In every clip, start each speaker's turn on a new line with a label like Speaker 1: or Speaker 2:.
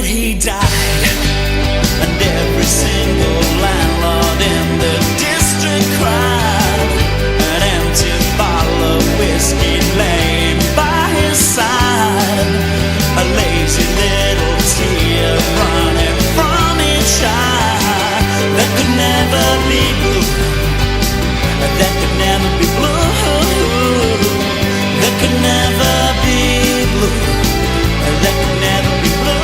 Speaker 1: he died, and every single landlord in the district cried. An empty bottle of whiskey laying by his side, a lazy little tear running from each eye. That could never be blue, that could never be blue, that could never be blue, that could never be blue.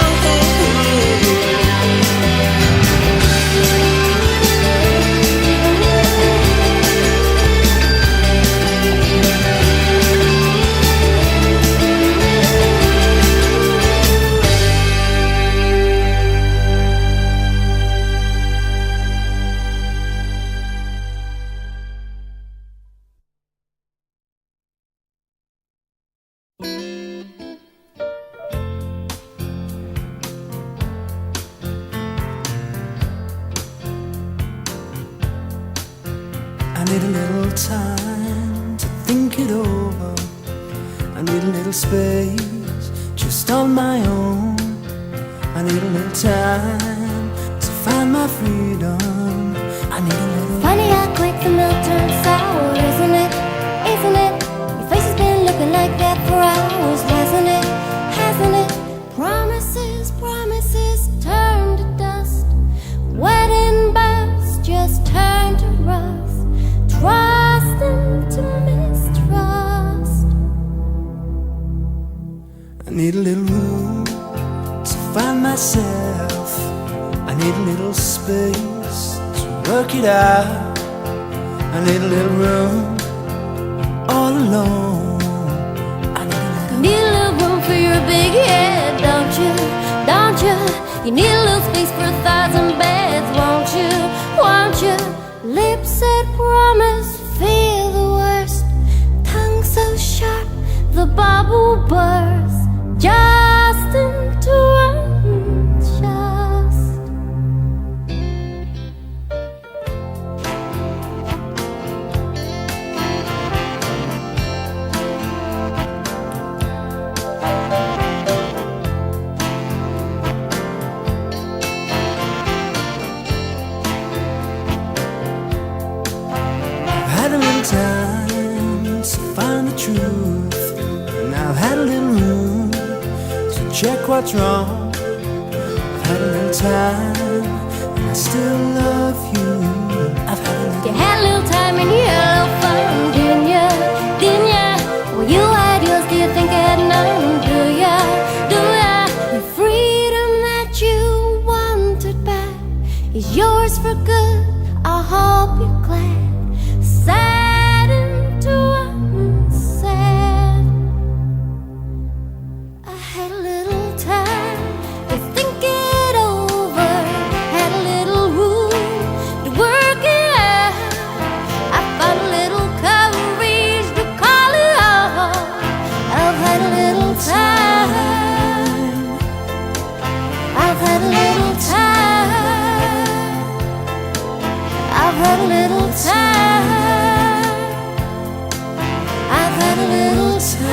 Speaker 2: I need a little time to think it over. I need a little space just on my own. I need a little time to find my freedom. I need a little.
Speaker 3: Funny how quick the milk turns sour, isn't it? Isn't it? Your face has been looking like that for hours, hasn't it? Hasn't it? Promises, promises turn to dust. Wedding bells just turn to rust. Trust into mistrust.
Speaker 2: I need a little room to find myself. I need a little space to work it out. I need a little room all alone. I
Speaker 3: need a little room for your big head, don't you? Don't you? You need a little space for 1,000 beds, won't you? Won't you? Lips that promise, feel the worst. Tongue so sharp, the bubble bursts. Just into unjust.
Speaker 2: I've had a little time to find the truth, and I've had a little room to check what's wrong. I've had a little time, and I still love you. I've had a little.
Speaker 3: You had a little time and you had a little fun, didn't ya? Didn't ya? Well, you had yours, do you think I had none? Do ya? Do ya? The freedom that you wanted back is yours for good. I hope you're glad. Sad into unsaid. I had a little time to think it over. Had a little room to work it out. I found a little courage to call it out. I've had a little time. I've had a little time. I've had a little time. I've had a little time.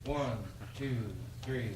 Speaker 4: One, two, three.